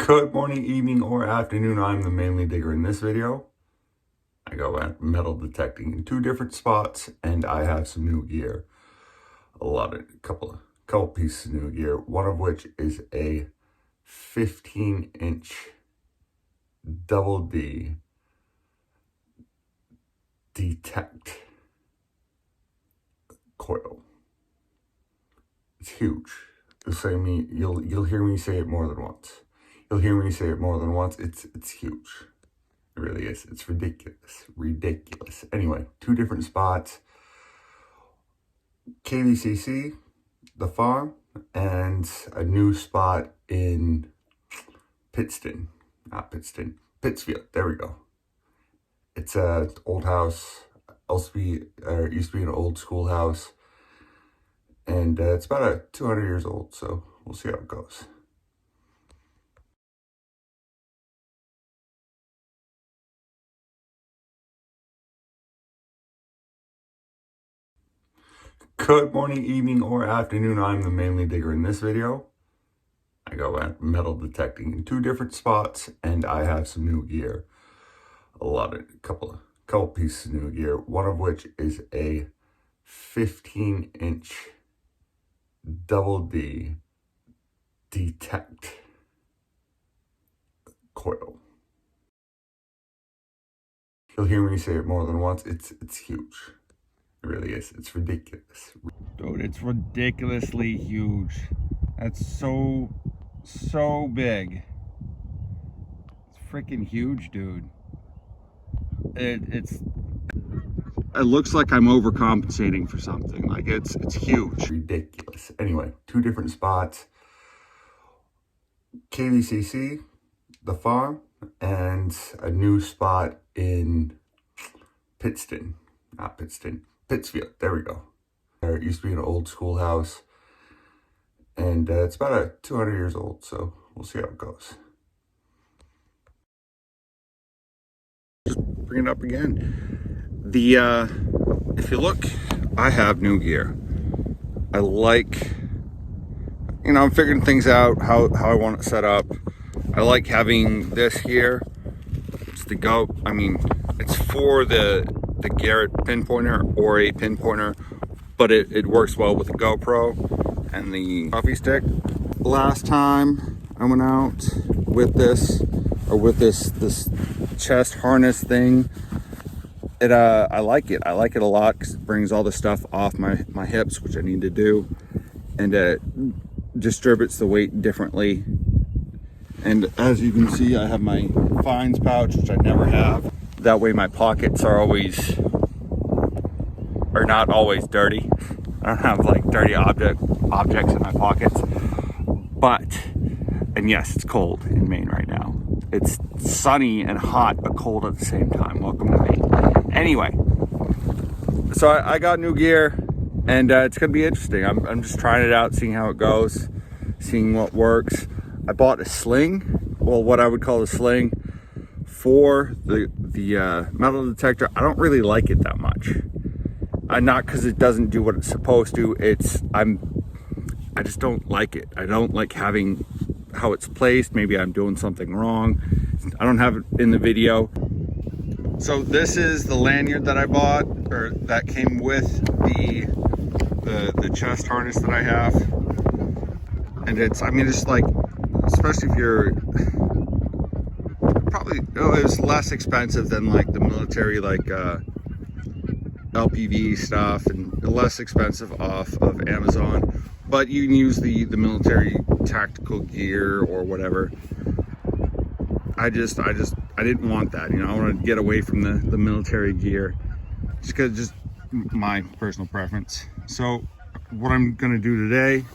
Good morning, evening, or afternoon. I'm the Manly Digger. In this video, I go at metal detecting in two different spots, and I have some new gear. A couple pieces of new gear. One of which is a 15-inch WW2 Detech coil. It's huge. You'll hear me say it more than once. You'll hear me say it more than once. It's huge. It really is. It's ridiculous. Anyway, two different spots. KVCC, the farm, and a new spot in Pittsfield. There we go. It's an old house. Used to be an old schoolhouse. And it's about 200 years old, so we'll see how it goes. Good morning, evening, or afternoon. I'm the Manly Digger. In this video, I go at metal detecting in two different spots, and I have some new gear. Couple pieces of new gear. One of which is a 15-inch WW2 Detect coil. You'll hear me say it more than once. It's huge. It really is. It's ridiculous. Dude, it's ridiculously huge. That's so big. It's freaking huge, dude. It looks like I'm overcompensating for something. Like it's huge. Ridiculous. Anyway, two different spots. KVCC, the farm, and a new spot in Pittsfield. There we go. It used to be an old schoolhouse, and it's about 200 years old, so we'll see how it goes. Just bring it up again. If you look, I have new gear. I like, I'm figuring things out, how I want it set up. I like having this here. It's the go. It's for the Garrett pinpointer or a pinpointer, but it works well with the GoPro and the coffee stick. Last time I went out with this chest harness thing, I like it. I like it a lot because it brings all the stuff off my hips, which I need to do, and it distributes the weight differently. And as you can see, I have my fines pouch, which I never have. That way my pockets are not always dirty. I don't have like dirty objects in my pockets. And yes, it's cold in Maine right now. It's sunny and hot, but cold at the same time. Welcome to Maine. Anyway, so I got new gear, and it's gonna be interesting. I'm just trying it out, seeing how it goes, seeing what works. I bought a sling, well, what I would call a sling, for the metal detector. I don't really like it that much. Not because it doesn't do what it's supposed to. I just don't like it. I don't like having how it's placed. Maybe I'm doing something wrong. I don't have it in the video. So this is the lanyard that I bought, or that came with the chest harness that I have. And it's like, especially if you're probably, it's less expensive than like the military, like LPV stuff, and less expensive off of Amazon, but you can use the military tactical gear or whatever. I didn't want that, I want to get away from the military gear, just my personal preference. So what I'm gonna do today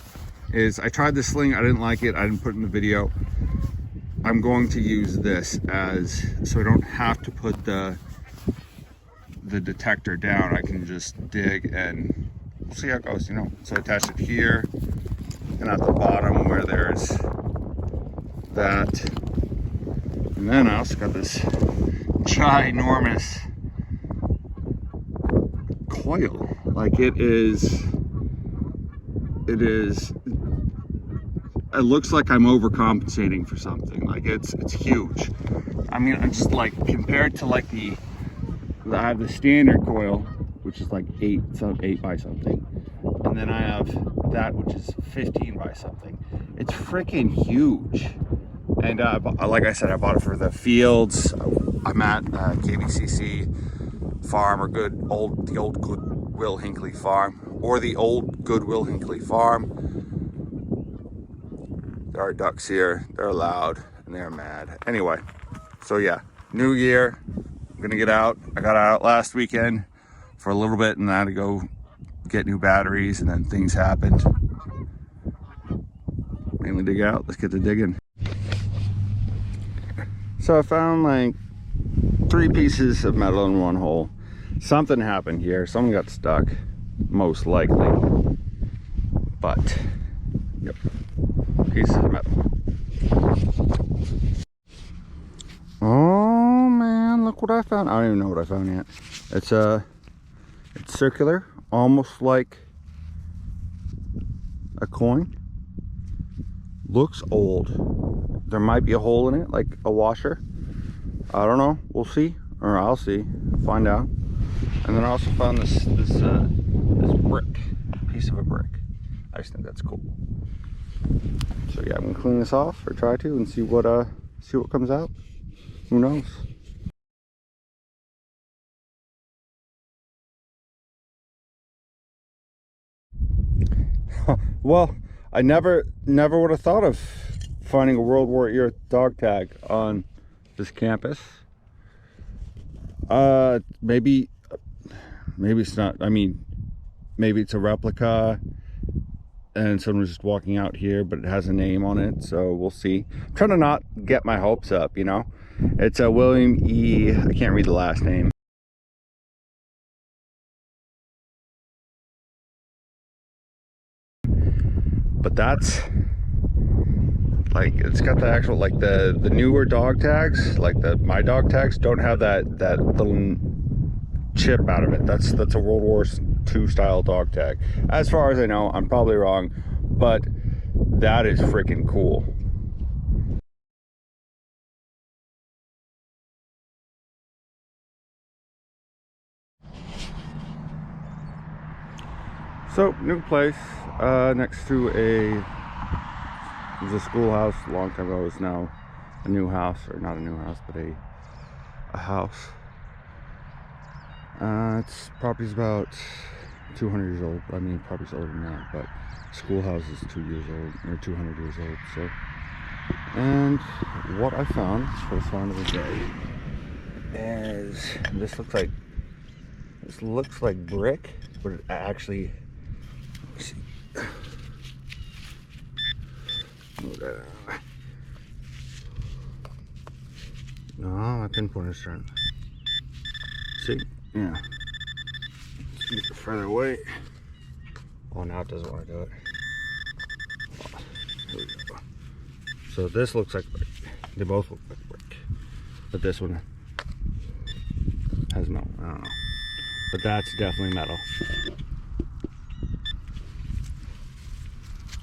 is, I tried the sling, I didn't like it, I didn't put it in the video. I'm going to use this so I don't have to put the detector down. I can just dig, and we'll see how it goes, So I attach it here, and at the bottom where there's that. And then I also got this ginormous coil. Like it is it looks like I'm overcompensating for something. Like it's huge. I mean, it's just like compared to like I have the standard coil, which is like 8 by something, and then I have that which is 15 by something. It's freaking huge. And like I said, I bought it for the fields. I'm at KBCC farm, or the old Goodwill Hinckley farm, or the old Goodwill Hinckley farm. There are ducks here. They're loud and they're mad. Anyway, so yeah, new year. I'm gonna get out. I got out last weekend for a little bit, and I had to go get new batteries, and then things happened. Mainly dig out. Let's get to digging. So I found like 3 pieces of metal in one hole. Something happened here. Someone got stuck, most likely. But, yep, pieces of metal. Oh man, look what I found. I don't even know what I found yet. It's circular, almost like a coin. Looks old. There might be a hole in it, like a washer. I don't know. We'll see, or I'll see. Find out. And then I also found this brick, piece of a brick. I just think that's cool. So yeah, I'm gonna clean this off, or try to, and see what comes out. Who knows? Well, I never would have thought of finding a World War era dog tag on this campus. Maybe it's not. I mean, maybe it's a replica and someone was just walking out here, but it has a name on it, so we'll see. I'm trying to not get my hopes up, you know. It's a William E. I can't read the last name. But that's like, it's got the actual, like the newer dog tags, like my dog tags don't have that little chip out of it. That's a World War II style dog tag. As far as I know, I'm probably wrong, but that is freaking cool. So, new place, next to it was a schoolhouse a long time ago. It's now a new house, or not a new house, but a house. Its property's about 200 years old. I mean, probably older than that, but schoolhouse is 2 years old, or 200 years old. So, and what I found, first find of the day, is this looks like brick, but it actually. See. No, my pinpointer's turned. See? Yeah. Let's get it further away. Oh, now it doesn't want to do it. Oh, here we go. So this looks like brick. They both look like brick. But this one has metal. I don't know. But that's definitely metal.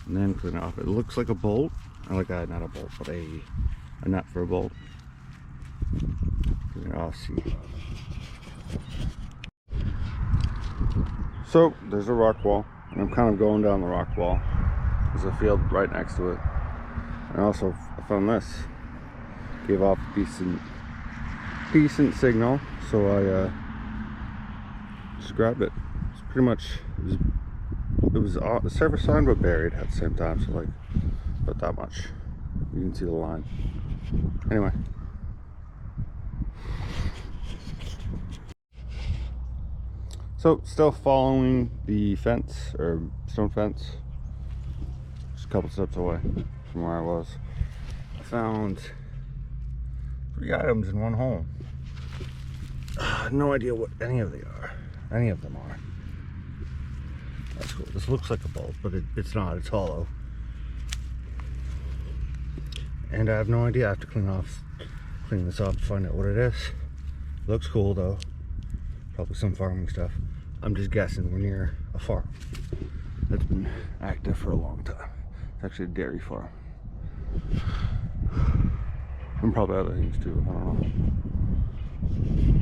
And then clean it off. It looks like a bolt, or like not a bolt, but a nut for a bolt. Clean it off, see. So there's a rock wall, and I'm kind of going down the rock wall. There's a field right next to it. And also I found this. Gave off a decent signal, so I just grabbed it. It's pretty much it was the surface sign, but buried at the same time, so like about that much. You can see the line. Anyway. So still following the fence, or stone fence, just a couple steps away from where I was. I found 3 items in one hole. No idea what any of them are. That's cool. This looks like a bolt, but it's not. It's hollow. And I have no idea. I have to clean this off to find out what it is. Looks cool though. Probably some farming stuff. I'm just guessing we're near a farm that's been active for a long time. It's actually a dairy farm. And probably other things too, I don't know.